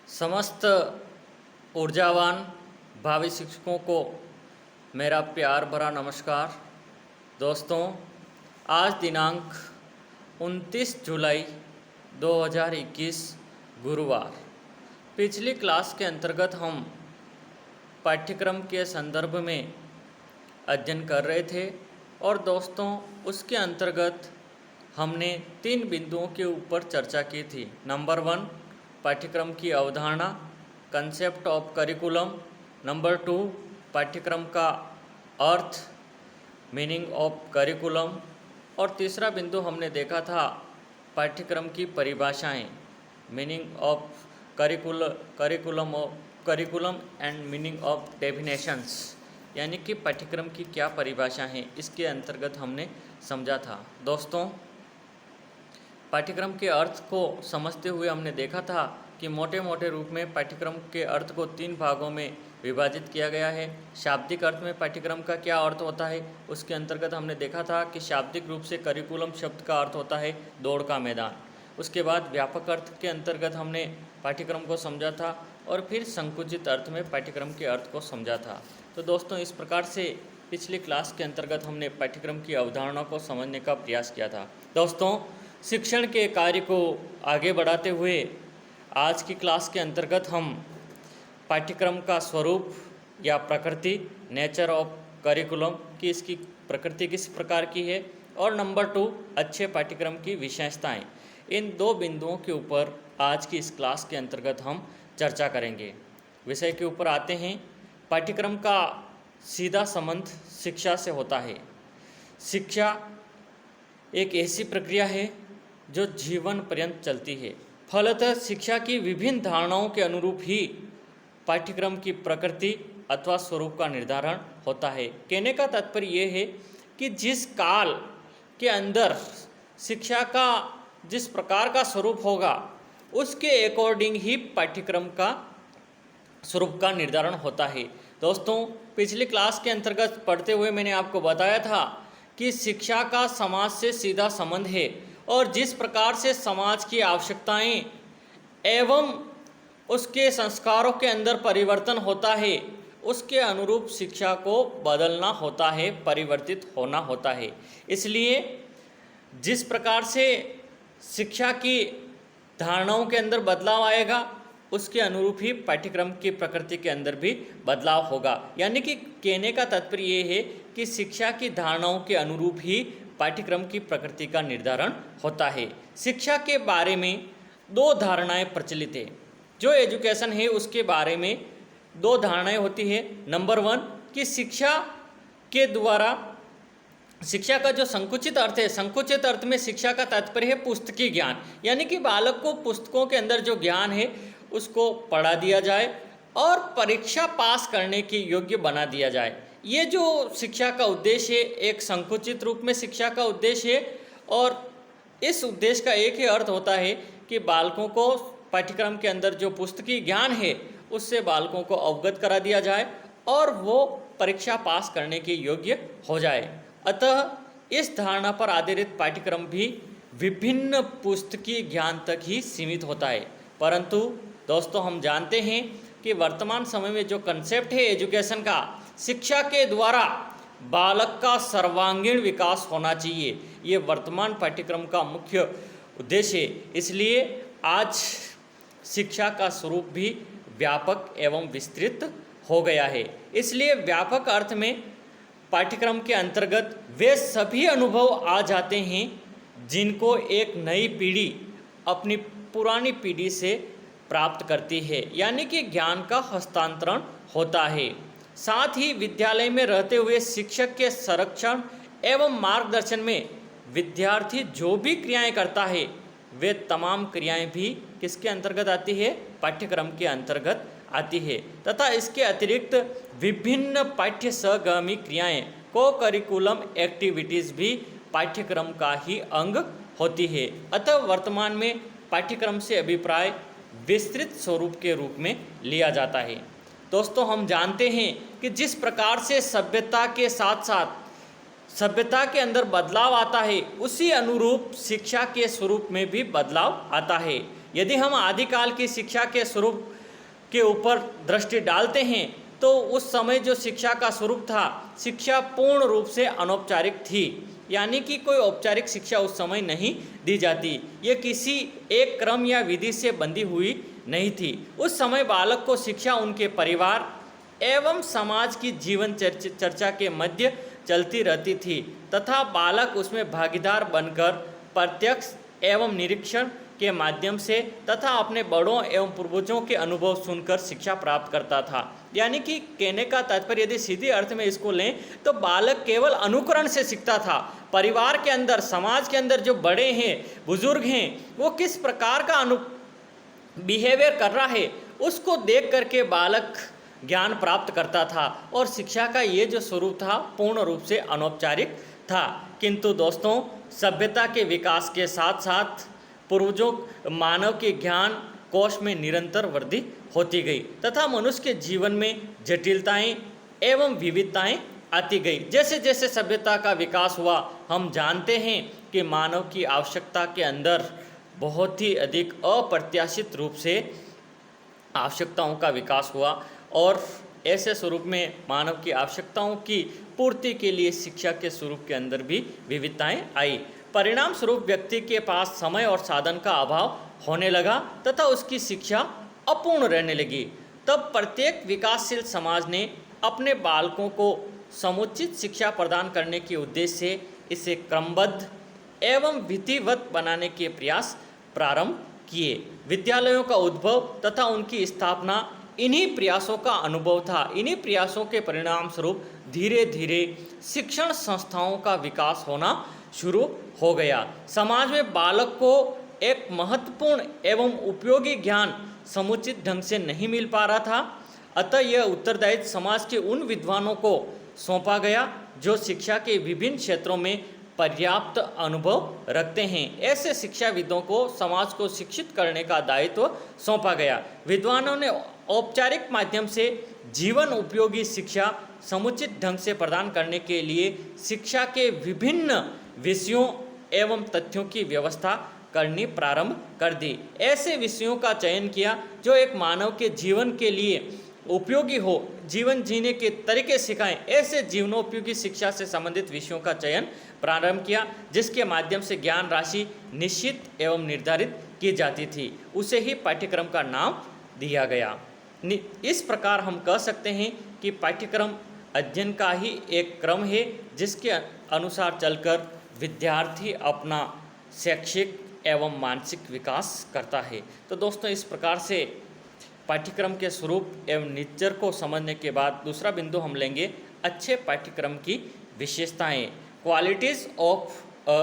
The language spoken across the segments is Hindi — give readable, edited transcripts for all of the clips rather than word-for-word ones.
समस्त ऊर्जावान भावी शिक्षकों को मेरा प्यार भरा नमस्कार। दोस्तों, आज दिनांक 29 जुलाई 2021 गुरुवार। पिछली क्लास के अंतर्गत हम पाठ्यक्रम के संदर्भ में अध्ययन कर रहे थे और दोस्तों उसके अंतर्गत हमने 3 बिंदुओं के ऊपर चर्चा की थी। नंबर 1, पाठ्यक्रम की अवधारणा, कंसेप्ट ऑफ करिकुलम। नंबर 2, पाठ्यक्रम का अर्थ, मीनिंग ऑफ करिकुलम। और तीसरा बिंदु हमने देखा था पाठ्यक्रम की परिभाषाएं, meaning of curriculum and meaning of definitions, यानी कि पाठ्यक्रम की क्या परिभाषा है, इसके अंतर्गत हमने समझा था। दोस्तों, पाठ्यक्रम के अर्थ को समझते हुए हमने देखा था कि मोटे मोटे रूप में पाठ्यक्रम के अर्थ को 3 भागों में विभाजित किया गया है। शाब्दिक अर्थ में पाठ्यक्रम का क्या अर्थ होता है, उसके अंतर्गत हमने देखा था कि शाब्दिक रूप से करिकुलम शब्द का अर्थ होता है दौड़ का मैदान। उसके बाद व्यापक अर्थ के अंतर्गत हमने पाठ्यक्रम को समझा था और फिर संकुचित अर्थ में पाठ्यक्रम के अर्थ को समझा था। तो दोस्तों, इस प्रकार से पिछली क्लास के अंतर्गत हमने पाठ्यक्रम की अवधारणा को समझने का प्रयास किया था। दोस्तों, शिक्षण के कार्य को आगे बढ़ाते हुए आज की क्लास के अंतर्गत हम पाठ्यक्रम का स्वरूप या प्रकृति, नेचर ऑफ करिकुलम, कि इसकी प्रकृति किस प्रकार की है, और नंबर 2, अच्छे पाठ्यक्रम की विशेषताएं, इन 2 बिंदुओं के ऊपर आज की इस क्लास के अंतर्गत हम चर्चा करेंगे। विषय के ऊपर आते हैं। पाठ्यक्रम का सीधा संबंध शिक्षा से होता है। शिक्षा एक ऐसी प्रक्रिया है जो जीवन पर्यंत चलती है। फलतः शिक्षा की विभिन्न धारणाओं के अनुरूप ही पाठ्यक्रम की प्रकृति अथवा स्वरूप का निर्धारण होता है। कहने का तात्पर्य यह है कि जिस काल के अंदर शिक्षा का जिस प्रकार का स्वरूप होगा उसके अकॉर्डिंग ही पाठ्यक्रम का स्वरूप का निर्धारण होता है। दोस्तों, पिछली क्लास के अंतर्गत पढ़ते हुए मैंने आपको बताया था कि शिक्षा का समाज से सीधा संबंध है और जिस प्रकार से समाज की आवश्यकताएं एवं उसके संस्कारों के अंदर परिवर्तन होता है, उसके अनुरूप शिक्षा को बदलना होता है, परिवर्तित होना होता है। इसलिए जिस प्रकार से शिक्षा की धारणाओं के अंदर बदलाव आएगा उसके अनुरूप ही पाठ्यक्रम की प्रकृति के अंदर भी बदलाव होगा। यानी कि कहने का तात्पर्य ये है कि शिक्षा की धारणाओं के अनुरूप ही पाठ्यक्रम की प्रकृति का निर्धारण होता है। शिक्षा के बारे में 2 धारणाएं प्रचलित है। जो एजुकेशन है उसके बारे में 2 धारणाएं होती है। नंबर 1, कि शिक्षा के द्वारा शिक्षा का जो संकुचित अर्थ है, संकुचित अर्थ में शिक्षा का तात्पर्य है पुस्तकीय ज्ञान, यानी कि बालक को पुस्तकों के अंदर जो ज्ञान है उसको पढ़ा दिया जाए और परीक्षा पास करने के योग्य बना दिया जाए। ये जो शिक्षा का उद्देश्य है, एक संकुचित रूप में शिक्षा का उद्देश्य है और इस उद्देश्य का एक ही अर्थ होता है कि बालकों को पाठ्यक्रम के अंदर जो पुस्तकीय ज्ञान है उससे बालकों को अवगत करा दिया जाए और वो परीक्षा पास करने के योग्य हो जाए। अतः इस धारणा पर आधारित पाठ्यक्रम भी विभिन्न पुस्तकीय ज्ञान तक ही सीमित होता है। परंतु दोस्तों, हम जानते हैं कि वर्तमान समय में जो कंसेप्ट है एजुकेशन का, शिक्षा के द्वारा बालक का सर्वांगीण विकास होना चाहिए, ये वर्तमान पाठ्यक्रम का मुख्य उद्देश्य है। इसलिए आज शिक्षा का स्वरूप भी व्यापक एवं विस्तृत हो गया है। इसलिए व्यापक अर्थ में पाठ्यक्रम के अंतर्गत वे सभी अनुभव आ जाते हैं जिनको एक नई पीढ़ी अपनी पुरानी पीढ़ी से प्राप्त करती है, यानी कि ज्ञान का हस्तांतरण होता है। साथ ही विद्यालय में रहते हुए शिक्षक के संरक्षण एवं मार्गदर्शन में विद्यार्थी जो भी क्रियाएं करता है वे तमाम क्रियाएं भी किसके अंतर्गत आती है, पाठ्यक्रम के अंतर्गत आती है। तथा इसके अतिरिक्त विभिन्न पाठ्य सहगामी क्रियाएं, को करिकुलम एक्टिविटीज़ भी पाठ्यक्रम का ही अंग होती है। अतः वर्तमान में पाठ्यक्रम से अभिप्राय विस्तृत स्वरूप के रूप में लिया जाता है। दोस्तों, हम जानते हैं कि जिस प्रकार से सभ्यता के साथ साथ सभ्यता के अंदर बदलाव आता है उसी अनुरूप शिक्षा के स्वरूप में भी बदलाव आता है। यदि हम आदिकाल की शिक्षा के स्वरूप के ऊपर दृष्टि डालते हैं तो उस समय जो शिक्षा का स्वरूप था, शिक्षा पूर्ण रूप से अनौपचारिक थी, यानी कि कोई औपचारिक शिक्षा उस समय नहीं दी जाती। ये किसी एक क्रम या विधि से बंधी हुई नहीं थी। उस समय बालक को शिक्षा उनके परिवार एवं समाज की जीवन चर्चा के मध्य चलती रहती थी तथा बालक उसमें भागीदार बनकर प्रत्यक्ष एवं निरीक्षण के माध्यम से तथा अपने बड़ों एवं पूर्वजों के अनुभव सुनकर शिक्षा प्राप्त करता था। यानी कि कहने का तात्पर्य यदि सीधे अर्थ में इसको लें तो बालक केवल अनुकरण से सीखता था। परिवार के अंदर, समाज के अंदर जो बड़े हैं, बुजुर्ग हैं, वो किस प्रकार का बिहेवियर कर रहा है उसको देख करके बालक ज्ञान प्राप्त करता था। और शिक्षा का ये जो स्वरूप था पूर्ण रूप से अनौपचारिक था। किंतु दोस्तों, सभ्यता के विकास के साथ साथ पूर्वजों मानव के ज्ञान कोश में निरंतर वृद्धि होती गई तथा मनुष्य के जीवन में जटिलताएं एवं विविधताएं आती गई। जैसे जैसे सभ्यता का विकास हुआ, हम जानते हैं कि मानव की आवश्यकता के अंदर बहुत ही अधिक अप्रत्याशित रूप से आवश्यकताओं का विकास हुआ और ऐसे स्वरूप में मानव की आवश्यकताओं की पूर्ति के लिए शिक्षा के स्वरूप के अंदर भी विविधताएं आई। परिणाम स्वरूप व्यक्ति के पास समय और साधन का अभाव होने लगा तथा उसकी शिक्षा अपूर्ण रहने लगी। तब प्रत्येक विकासशील समाज ने अपने बालकों को समुचित शिक्षा प्रदान करने के उद्देश्य से इसे क्रमबद्ध एवं विधिवत बनाने के प्रयास प्रारंभ किए। विद्यालयों का उद्भव तथा उनकी स्थापना इन्हीं प्रयासों का अनुभव था। इन्हीं प्रयासों के परिणाम स्वरूप धीरे धीरे शिक्षण संस्थाओं का विकास होना शुरू हो गया। समाज में बालक को एक महत्वपूर्ण एवं उपयोगी ज्ञान समुचित ढंग से नहीं मिल पा रहा था, अतः यह उत्तरदायित्व समाज के उन विद्वानों को सौंपा गया जो शिक्षा के विभिन्न क्षेत्रों में पर्याप्त अनुभव रखते हैं। ऐसे शिक्षाविदों को समाज को शिक्षित करने का दायित्व सौंपा गया। विद्वानों ने औपचारिक माध्यम से जीवन उपयोगी शिक्षा समुचित ढंग से प्रदान करने के लिए शिक्षा के विभिन्न विषयों एवं तथ्यों की व्यवस्था करनी प्रारंभ कर दी। ऐसे विषयों का चयन किया जो एक मानव के जीवन के लिए उपयोगी हो, जीवन जीने के तरीके सिखाएं। ऐसे जीवनोपयोगी शिक्षा से संबंधित विषयों का चयन प्रारंभ किया जिसके माध्यम से ज्ञान राशि निश्चित एवं निर्धारित की जाती थी, उसे ही पाठ्यक्रम का नाम दिया गया। इस प्रकार हम कह सकते हैं कि पाठ्यक्रम अध्ययन का ही एक क्रम है जिसके अनुसार चलकर विद्यार्थी अपना शैक्षिक एवं मानसिक विकास करता है। तो दोस्तों, इस प्रकार से पाठ्यक्रम के स्वरूप एवं नेचर को समझने के बाद दूसरा बिंदु हम लेंगे अच्छे पाठ्यक्रम की विशेषताएं, qualities of a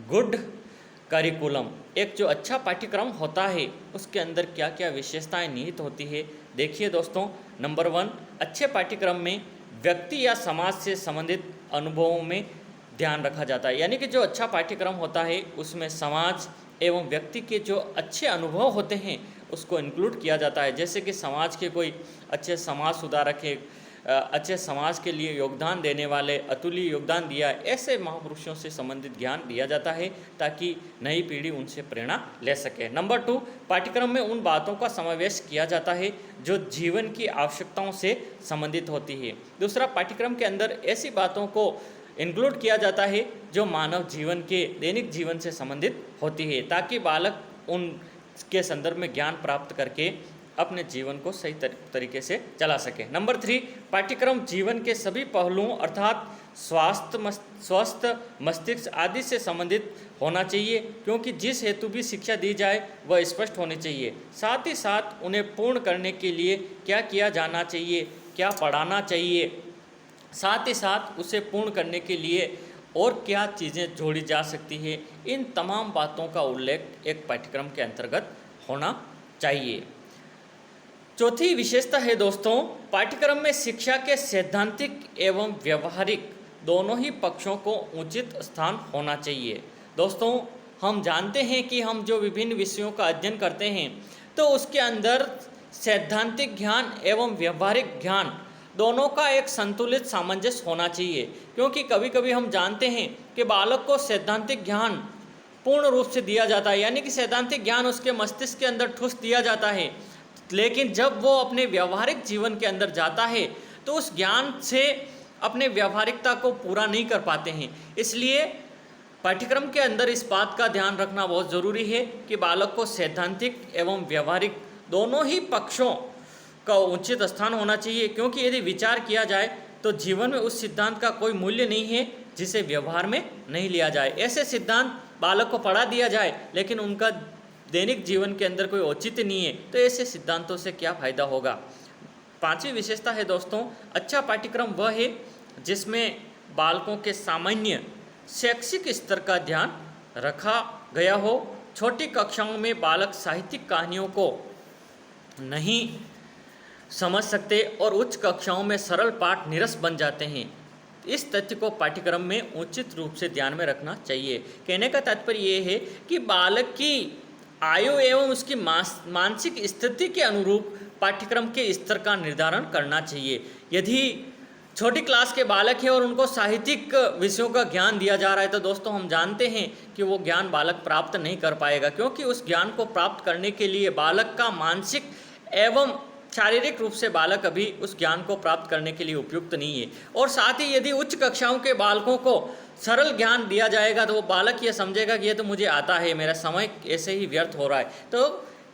good curriculum. एक जो अच्छा पाठ्यक्रम होता है उसके अंदर क्या क्या विशेषताएं निहित होती है। देखिए दोस्तों, नंबर 1, अच्छे पाठ्यक्रम में व्यक्ति या समाज से संबंधित अनुभवों में ध्यान रखा जाता है। यानी कि जो अच्छा पाठ्यक्रम होता है उसमें समाज एवं व्यक्ति के जो अच्छे अनुभव होते हैं उसको इंक्लूड किया जाता है। जैसे कि समाज के कोई अच्छे समाज सुधारक है, अच्छे समाज के लिए योगदान देने वाले, अतुल्य योगदान दिया, ऐसे महापुरुषों से संबंधित ज्ञान दिया जाता है ताकि नई पीढ़ी उनसे प्रेरणा ले सके। नंबर 2, पाठ्यक्रम में उन बातों का समावेश किया जाता है जो जीवन की आवश्यकताओं से संबंधित होती है। दूसरा, पाठ्यक्रम के अंदर ऐसी बातों को इंक्लूड किया जाता है जो मानव जीवन के दैनिक जीवन से संबंधित होती है ताकि बालक उनके संदर्भ में ज्ञान प्राप्त करके अपने जीवन को सही तरीके से चला सके। नंबर 3, पाठ्यक्रम जीवन के सभी पहलुओं अर्थात स्वस्थ मस्तिष्क आदि से संबंधित होना चाहिए, क्योंकि जिस हेतु भी शिक्षा दी जाए वह स्पष्ट होनी चाहिए। साथ ही साथ उन्हें पूर्ण करने के लिए क्या किया जाना चाहिए, क्या पढ़ाना चाहिए, साथ ही साथ उसे पूर्ण करने के लिए और क्या चीज़ें जोड़ी जा सकती है, इन तमाम बातों का उल्लेख एक पाठ्यक्रम के अंतर्गत होना चाहिए। चौथी विशेषता है दोस्तों, पाठ्यक्रम में शिक्षा के सैद्धांतिक एवं व्यवहारिक दोनों ही पक्षों को उचित स्थान होना चाहिए। दोस्तों, हम जानते हैं कि हम जो विभिन्न विषयों का अध्ययन करते हैं तो उसके अंदर सैद्धांतिक ज्ञान एवं व्यवहारिक ज्ञान दोनों का एक संतुलित सामंजस्य होना चाहिए, क्योंकि कभी कभी हम जानते हैं कि बालक को सैद्धांतिक ज्ञान पूर्ण रूप से दिया जाता है, यानी कि सैद्धांतिक ज्ञान उसके मस्तिष्क के अंदर ठूस दिया जाता है, लेकिन जब वो अपने व्यावहारिक जीवन के अंदर जाता है तो उस ज्ञान से अपने व्यावहारिकता को पूरा नहीं कर पाते हैं। इसलिए पाठ्यक्रम के अंदर इस बात का ध्यान रखना बहुत ज़रूरी है कि बालक को सैद्धांतिक एवं व्यावहारिक दोनों ही पक्षों का उचित स्थान होना चाहिए, क्योंकि यदि विचार किया जाए तो जीवन में उस सिद्धांत का कोई मूल्य नहीं है जिसे व्यवहार में नहीं लिया जाए। ऐसे सिद्धांत बालक को पढ़ा दिया जाए लेकिन उनका दैनिक जीवन के अंदर कोई औचित्य नहीं है, तो ऐसे सिद्धांतों से क्या फ़ायदा होगा। पांचवी विशेषता है दोस्तों, अच्छा पाठ्यक्रम वह है जिसमें बालकों के सामान्य शैक्षिक स्तर का ध्यान रखा गया हो। छोटी कक्षाओं में बालक साहित्यिक कहानियों को नहीं समझ सकते और उच्च कक्षाओं में सरल पाठ निरस बन जाते हैं। इस तथ्य को पाठ्यक्रम में उचित रूप से ध्यान में रखना चाहिए। कहने का तात्पर्य ये है कि बालक की आयु एवं उसकी मानसिक स्थिति के अनुरूप पाठ्यक्रम के स्तर का निर्धारण करना चाहिए। यदि छोटी क्लास के बालक हैं और उनको साहित्यिक विषयों का ज्ञान दिया जा रहा है तो दोस्तों हम जानते हैं कि वो ज्ञान बालक प्राप्त नहीं कर पाएगा, क्योंकि उस ज्ञान को प्राप्त करने के लिए बालक का मानसिक एवं शारीरिक रूप से बालक अभी उस ज्ञान को प्राप्त करने के लिए उपयुक्त नहीं है। और साथ ही यदि उच्च कक्षाओं के बालकों को सरल ज्ञान दिया जाएगा तो वो बालक ये समझेगा कि ये तो मुझे आता है, मेरा समय ऐसे ही व्यर्थ हो रहा है। तो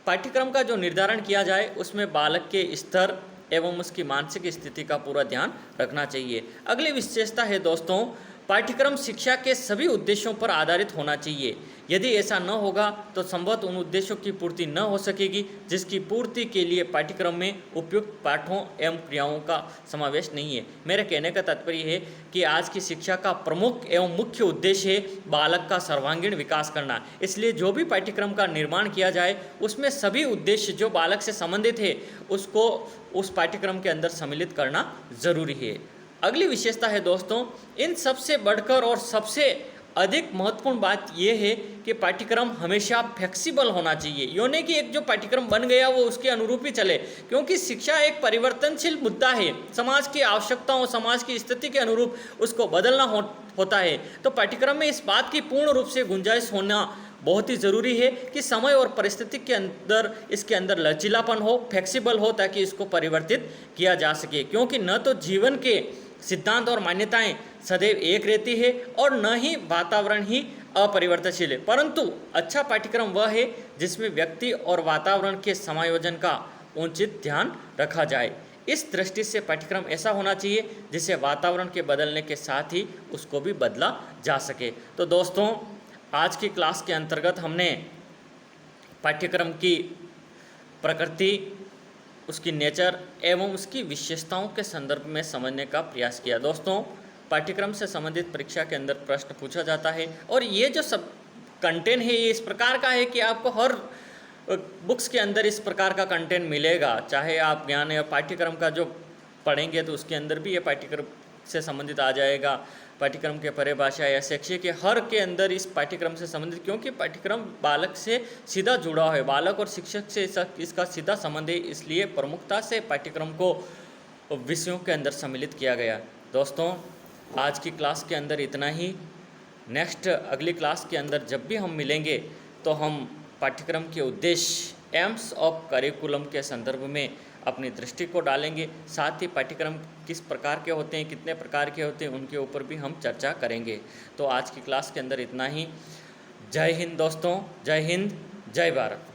पाठ्यक्रम का जो निर्धारण किया जाए उसमें बालक के स्तर एवं उसकी मानसिक स्थिति का पूरा ध्यान रखना चाहिए। अगली विशेषता है दोस्तों, पाठ्यक्रम शिक्षा के सभी उद्देश्यों पर आधारित होना चाहिए। यदि ऐसा न होगा तो संभवतः उन उद्देश्यों की पूर्ति न हो सकेगी जिसकी पूर्ति के लिए पाठ्यक्रम में उपयुक्त पाठों एवं क्रियाओं का समावेश नहीं है। मेरे कहने का तात्पर्य है कि आज की शिक्षा का प्रमुख एवं मुख्य उद्देश्य है बालक का सर्वांगीण विकास करना। इसलिए जो भी पाठ्यक्रम का निर्माण किया जाए उसमें सभी उद्देश्य जो बालक से संबंधित है उसको उस पाठ्यक्रम के अंदर सम्मिलित करना जरूरी है। अगली विशेषता है दोस्तों, इन सबसे बढ़कर और सबसे अधिक महत्वपूर्ण बात यह है कि पाठ्यक्रम हमेशा फ्लेक्सिबल होना चाहिए। यो नहीं कि एक जो पाठ्यक्रम बन गया वो उसके अनुरूप ही चले, क्योंकि शिक्षा एक परिवर्तनशील मुद्दा है। समाज की आवश्यकताओं, समाज की स्थिति के अनुरूप उसको बदलना होता है। तो पाठ्यक्रम में इस बात की पूर्ण रूप से गुंजाइश होना बहुत ही ज़रूरी है कि समय और परिस्थिति के अंदर इसके अंदर लचीलापन हो, फ्लेक्सिबल हो, ताकि इसको परिवर्तित किया जा सके। क्योंकि न तो जीवन के सिद्धांत और मान्यताएं सदैव एक रहती है और न ही वातावरण ही अपरिवर्तनशील है, परंतु अच्छा पाठ्यक्रम वह है जिसमें व्यक्ति और वातावरण के समायोजन का उचित ध्यान रखा जाए। इस दृष्टि से पाठ्यक्रम ऐसा होना चाहिए जिसे वातावरण के बदलने के साथ ही उसको भी बदला जा सके। तो दोस्तों, आज की क्लास के अंतर्गत हमने पाठ्यक्रम की प्रकृति, उसकी नेचर एवं उसकी विशेषताओं के संदर्भ में समझने का प्रयास किया। दोस्तों, पाठ्यक्रम से संबंधित परीक्षा के अंदर प्रश्न पूछा जाता है और ये जो सब कंटेंट है ये इस प्रकार का है कि आपको हर बुक्स के अंदर इस प्रकार का कंटेंट मिलेगा। चाहे आप ज्ञान या पाठ्यक्रम का जो पढ़ेंगे तो उसके अंदर भी ये पाठ्यक्रम से संबंधित आ जाएगा। पाठ्यक्रम के परिभाषा या शैक्षिक के हर के अंदर इस पाठ्यक्रम से संबंधित, क्योंकि पाठ्यक्रम बालक से सीधा जुड़ा है, बालक और शिक्षक से इसका सीधा संबंध है, इसलिए प्रमुखता से पाठ्यक्रम को विषयों के अंदर सम्मिलित किया गया। दोस्तों, आज की क्लास के अंदर इतना ही। नेक्स्ट अगली क्लास के अंदर जब भी हम मिलेंगे तो हम पाठ्यक्रम के उद्देश्य, एम्स ऑफ करिकुलम के संदर्भ में अपनी दृष्टि को डालेंगे। साथ ही पाठ्यक्रम किस प्रकार के होते हैं, कितने प्रकार के होते हैं, उनके ऊपर भी हम चर्चा करेंगे। तो आज की क्लास के अंदर इतना ही। जय हिंद दोस्तों, जय हिंद, जय भारत।